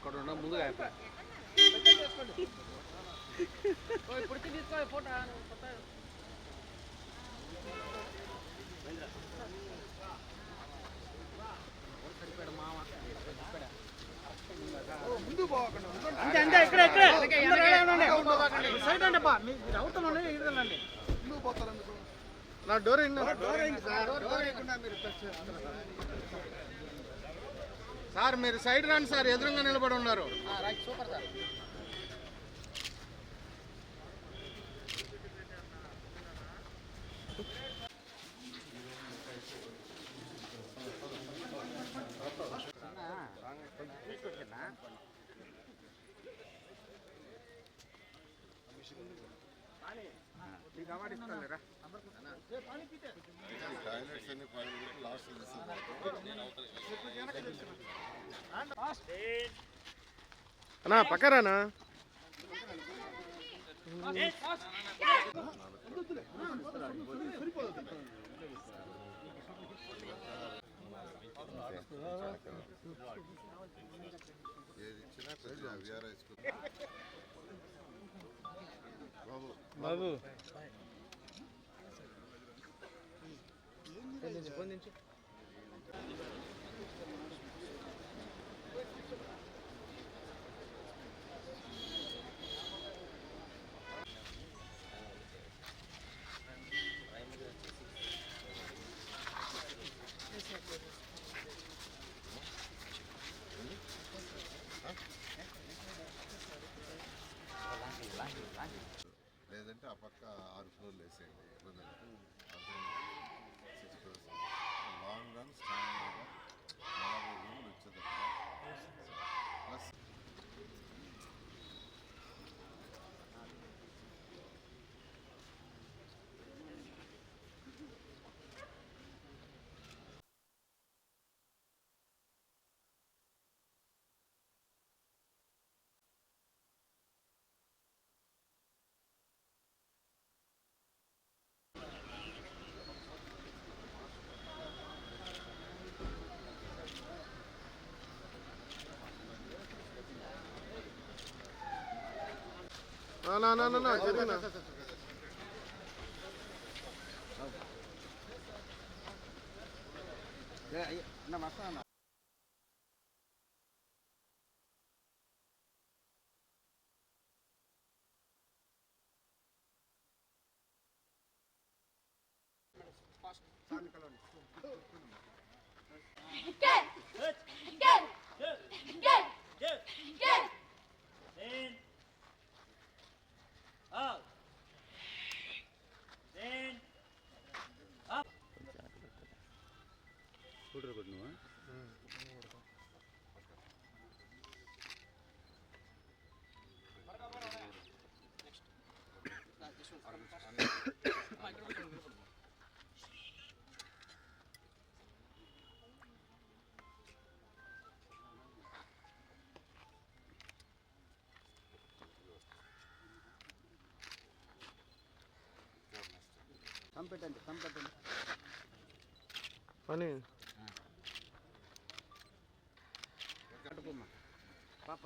అక్కడ ఉన్న ముందుగా ఇప్పుడు తీసుకో ఫోటో అంతే అంతే ఇక్కడ సైడ్ అంటే బా మీరు అవుతామండి ఇడదండి నా డోర్ సార్ మీరు సైడ్ రండి సార్, ఎదురుగా నిలబడి ఉన్నారు. Super sir. అన్నా పక్కరానా బాబు లేదంటే ఆ పక్క 6 ఫ్లోర్లు వేసేయండి. లాంగ్ రన్ స్టాండ్ 40 రూములు వచ్చేది ప్లస్ జరిగినా కంపెట్టండి పని పాప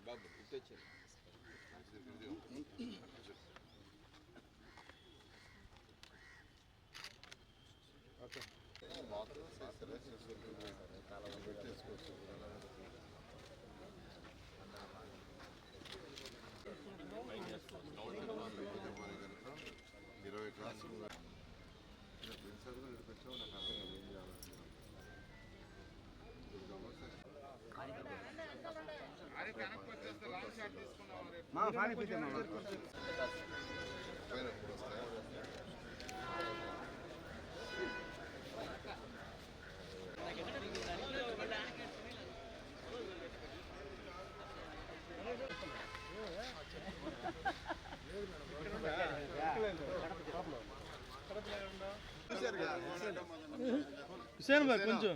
బాబు ఇటు వచ్చారు. పెట్టేసుకోవచ్చు. 20 క్లాసులు పెట్టావు. నాకు అర్థం కాదు ఏం చేయాలి. పైన ఎప్పుడు వస్తాయా? హుసేన్ భాయ్ కొంచెం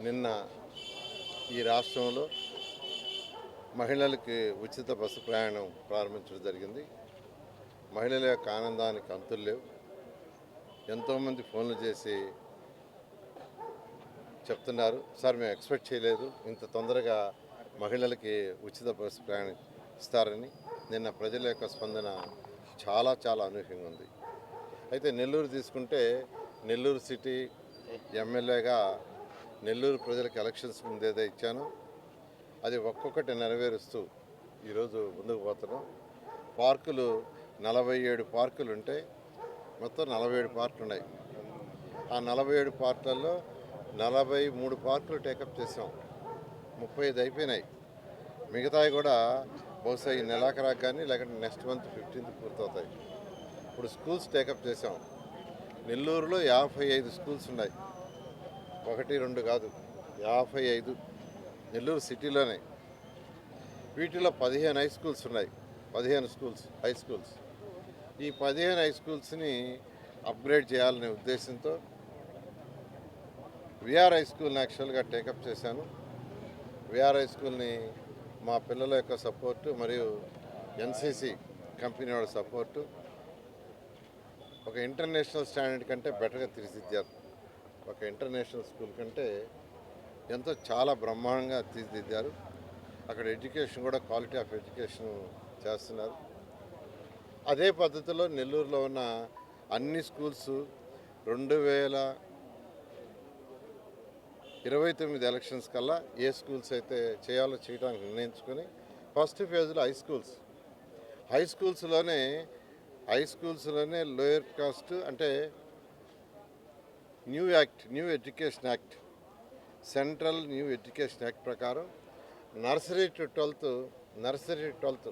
నిన్న ఈ రాష్ట్రంలో మహిళలకి ఉచిత బస్సు ప్రయాణం ప్రారంభించడం జరిగింది. మహిళల యొక్క ఆనందానికి అంతులు లేవు. ఎంతోమంది ఫోన్లు చేసి చెప్తున్నారు, సార్ మేము ఎక్స్పెక్ట్ చేయలేదు ఇంత తొందరగా మహిళలకి ఉచిత బస్సు ప్రయాణం ఇస్తారని. నిన్న ప్రజల యొక్క స్పందన చాలా చాలా అనూహ్యంగా ఉంది. అయితే నెల్లూరు తీసుకుంటే నెల్లూరు సిటీ ఎమ్మెల్యేగా నెల్లూరు ప్రజలకు ఎలక్షన్స్ ముందు ఏదో ఇచ్చానో అది ఒక్కొక్కటి నెరవేరుస్తూ ఈరోజు ముందుకు పోతున్నాం. పార్కులు 47 పార్కులు ఉంటే మొత్తం 47 పార్కులు ఉన్నాయి. ఆ 47 పార్కులలో 43 పార్కులు టేకప్ చేసాం. 35 అయిపోయినాయి. మిగతాయి కూడా బహుశా ఈ నెలాఖరాకు కానీ లేకపోతే నెక్స్ట్ మంత్ 15th పూర్తవుతాయి. ఇప్పుడు స్కూల్స్ టేకప్ చేసాం. నెల్లూరులో 55 స్కూల్స్ ఉన్నాయి. 1, 2 కాదు, 55 నెల్లూరు సిటీలోనే. వీటిలో 15 హై స్కూల్స్ ఉన్నాయి. 15 స్కూల్స్ హై స్కూల్స్. ఈ 15 హై స్కూల్స్ని అప్గ్రేడ్ చేయాలనే ఉద్దేశంతో విఆర్ హై స్కూల్ని యాక్చువల్గా టేకప్ చేశాను. విఆర్ హై స్కూల్ని మా పిల్లల యొక్క సపోర్టు మరియు ఎన్సీసీ కంపెనీ వాళ్ళ సపోర్టు ఒక ఇంటర్నేషనల్ స్టాండర్డ్ కంటే బెటర్గా తీర్చిదిద్దారు. ఒక ఇంటర్నేషనల్ స్కూల్ కంటే ఎంతో చాలా బ్రహ్మాండంగా తీర్చిదిద్దారు. అక్కడ ఎడ్యుకేషన్ కూడా క్వాలిటీ ఆఫ్ ఎడ్యుకేషన్ చేస్తున్నారు. అదే పద్ధతిలో నెల్లూరులో ఉన్న అన్ని స్కూల్స్ 2029 ఎలక్షన్స్ కల్లా ఏ స్కూల్స్ అయితే చేయాలో చేయడానికి నిర్ణయించుకొని ఫస్ట్ ఫేజ్లో హై స్కూల్స్లోనే లోయర్ కాస్ట్ అంటే new education act, central new education act ప్రకారం నర్సరీ టు 12th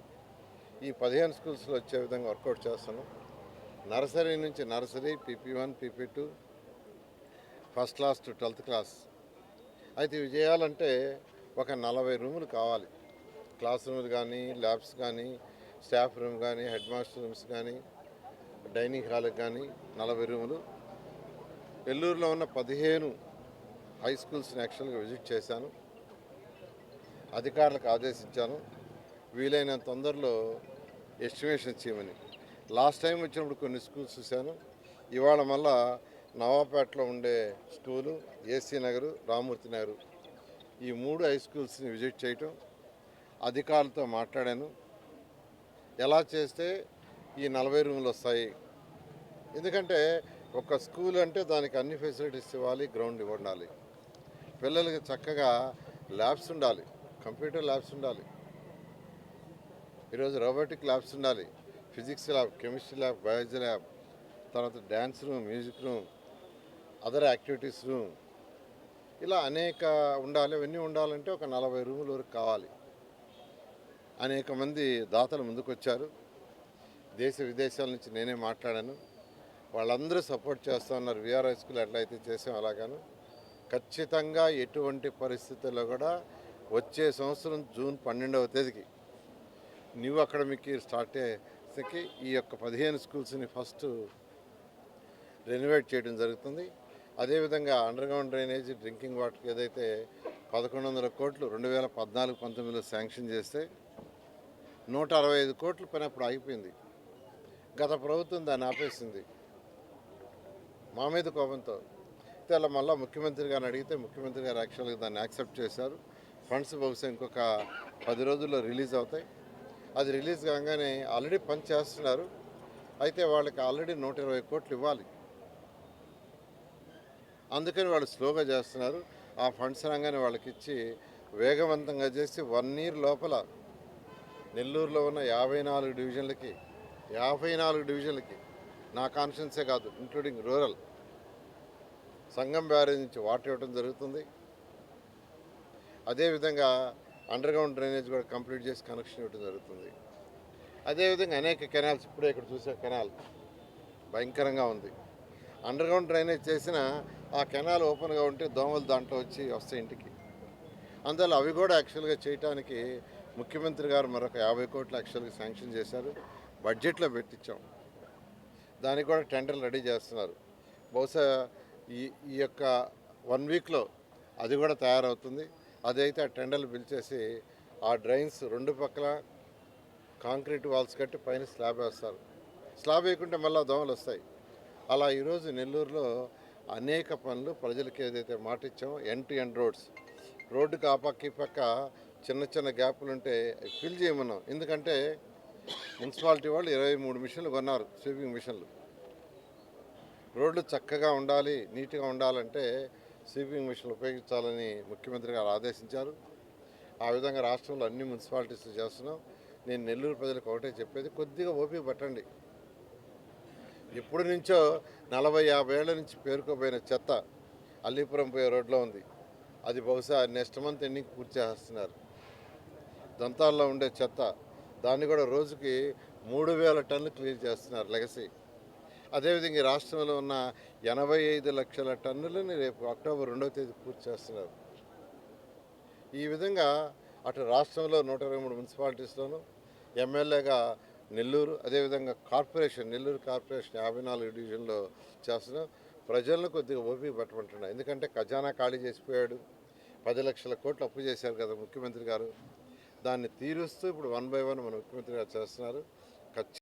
ఈ 15 స్కూల్స్లో వచ్చే విధంగా వర్కౌట్ చేస్తున్నాం. నర్సరీ నుంచి PP1, PP2 first class to 12th class. అయితే ఇవి చేయాలంటే ఒక 40 రూములు కావాలి. క్లాస్ రూములు కానీ, ల్యాబ్స్ కానీ, స్టాఫ్ రూమ్ కానీ, హెడ్ మాస్టర్ రూమ్స్ కానీ, డైనింగ్ హాల్కి కానీ 40 రూములు. నెల్లూరులో ఉన్న 15 హై స్కూల్స్ని యాక్చువల్గా విజిట్ చేశాను. అధికారులకు ఆదేశించాను వీలైనంత తొందరలో ఎస్టిమేషన్ చేయమని. లాస్ట్ టైం వచ్చినప్పుడు కొన్ని స్కూల్స్ చూశాను. ఇవాళ మళ్ళా నవాపేటలో ఉండే స్కూలు, ఏసీ నగరు, రామూర్తి నగరు ఈ 3 హై స్కూల్స్ని విజిట్ చేయటం, అధికారులతో మాట్లాడాను. ఎలా చేస్తే ఈ 40 రూములు వస్తాయి. ఎందుకంటే ఒక స్కూల్ అంటే దానికి అన్ని ఫెసిలిటీస్ ఇవ్వాలి, గ్రౌండ్ ఇవ్వాలి, పిల్లలకి చక్కగా ల్యాబ్స్ ఉండాలి, కంప్యూటర్ ల్యాబ్స్ ఉండాలి, ఈరోజు రోబోటిక్ ల్యాబ్స్ ఉండాలి, physics lab, chemistry lab, biology lab, తర్వాత dance room, music room, other activities room, ఇలా అనేక ఉండాలి. అవన్నీ ఉండాలంటే ఒక 40 రూముల వరకు కావాలి. అనేక మంది దాతలు ముందుకొచ్చారు. దేశ విదేశాల నుంచి నేనే మాట్లాడాను. వాళ్ళందరూ సపోర్ట్ చేస్తూ ఉన్నారు. విఆర్ హై స్కూల్ ఎట్లయితే చేసాం అలాగాను ఖచ్చితంగా ఎటువంటి పరిస్థితుల్లో కూడా వచ్చే సంవత్సరం జూన్ 12వ తేదీకి న్యూ అకాడమిక్ ఇయర్ స్టార్ట్ అయ్యేసరికి ఈ యొక్క 15 స్కూల్స్ని ఫస్ట్ రెనోవేట్ చేయడం జరుగుతుంది. అదేవిధంగా అండర్గ్రౌండ్ డ్రైనేజ్, డ్రింకింగ్ వాటర్కి ఏదైతే 1100 కోట్లు 2014-19లో శాంక్షన్ చేస్తే 165 కోట్ల పైన అప్పుడు ఆగిపోయింది. గత ప్రభుత్వం దాన్ని ఆపేసింది మా మీద కోపంతో. అయితే అలా మళ్ళీ ముఖ్యమంత్రి గారిని అడిగితే ముఖ్యమంత్రి గారు యాక్చువల్గా దాన్ని యాక్సెప్ట్ చేశారు. ఫండ్స్ బహుశా ఇంకొక 10 రోజుల్లో రిలీజ్ అవుతాయి. అది రిలీజ్ కాగానే ఆల్రెడీ పని చేస్తున్నారు. అయితే వాళ్ళకి ఆల్రెడీ 120 కోట్లు ఇవ్వాలి. అందుకని వాళ్ళు స్లోగా చేస్తున్నారు. ఆ ఫండ్స్ రాగానే వాళ్ళకి ఇచ్చి వేగవంతంగా చేసి 1 year లోపల నెల్లూరులో ఉన్న 54 డివిజన్లకి 54 డివిజన్లకి నా కాన్స్టిట్యున్సే కాదు ఇంక్లూడింగ్ రూరల్ సంగం బ్యారేజ్ నుంచి వాటర్ ఇవ్వడం జరుగుతుంది. అదేవిధంగా అండర్గ్రౌండ్ డ్రైనేజ్ కూడా కంప్లీట్ చేసి కనెక్షన్ ఇవ్వడం జరుగుతుంది. అదేవిధంగా అనేక కెనాల్స్, ఇప్పుడే ఇక్కడ చూసే కెనాల్ భయంకరంగా ఉంది. అండర్గ్రౌండ్ డ్రైనేజ్ చేసిన ఆ కెనాల్ ఓపెన్గా ఉంటే దోమలు దాంట్లో వచ్చి వస్తాయి ఇంటికి. అందువల్ల అవి కూడా యాక్చువల్గా చేయడానికి ముఖ్యమంత్రి గారు మరొక 50 కోట్లు యాక్చువల్గా శాంక్షన్ చేశారు, బడ్జెట్లో పెట్టించాం. దానికి కూడా టెండర్లు రెడీ చేస్తున్నారు. బహుశా ఈ యొక్క 1 వీక్లో అది కూడా తయారవుతుంది. అదైతే ఆ టెండర్లు పిలిచేసి ఆ డ్రైన్స్ 2 పక్కల కాంక్రీట్ వాల్స్ కట్టి పైన స్లాబ్ వేస్తారు. స్లాబ్ వేయకుంటే మళ్ళీ దోమలు వస్తాయి. అలా ఈరోజు నెల్లూరులో అనేక పనులు ప్రజలకి ఏదైతే మాట ఇచ్చామో ఎండ్ టు ఎండ్ రోడ్డుకి ఆ పక్క ఈ పక్క చిన్న చిన్న గ్యాపులు ఉంటే ఫిల్ చేయమన్నాం. ఎందుకంటే మున్సిపాలిటీ వాళ్ళు 23 మిషన్లు కొన్నారు, స్వీపింగ్ మిషన్లు. రోడ్లు చక్కగా ఉండాలి, నీట్గా ఉండాలంటే స్వీపింగ్ మిషన్లు ఉపయోగించాలని ముఖ్యమంత్రి గారు ఆదేశించారు. ఆ విధంగా రాష్ట్రంలో అన్ని మున్సిపాలిటీస్ చేస్తున్నాం. నేను నెల్లూరు ప్రజలకు ఒకటే చెప్పేది, కొద్దిగా ఓపిక పట్టండి. ఎప్పటి నుంచో 40-50 ఏళ్ల నుంచి పేరుకోపోయిన చెత్త అల్లీపురం పోయే రోడ్లో ఉంది. అది బహుశా నెక్స్ట్ మంత్ ఎండింగ్ పూర్తి చేస్తున్నారు. దంతాల్లో ఉండే చెత్త దాన్ని కూడా రోజుకి 3000 టన్నులు క్లియర్ చేస్తున్నారు లెగసీ. అదేవిధంగా ఈ రాష్ట్రంలో ఉన్న 85 లక్షల టన్నులని రేపు అక్టోబర్ 2వ తేదీ పూర్తి చేస్తున్నారు. ఈ విధంగా అటు రాష్ట్రంలో 123 మున్సిపాలిటీస్లోనూ ఎమ్మెల్యేగా నెల్లూరు, అదేవిధంగా నెల్లూరు కార్పొరేషన్ 54 డివిజన్లో చేస్తున్నాం. ప్రజలను కొద్దిగా ఓపిక పట్టమంటున్నాను. ఎందుకంటే ఖజానా ఖాళీ చేసిపోయాడు. 10 లక్షల కోట్లు అప్పు చేశారు కదా ముఖ్యమంత్రి గారు. దాన్ని తీరుస్తూ ఇప్పుడు 1 by 1 మన ముఖ్యమంత్రి గారు చేస్తున్నారు.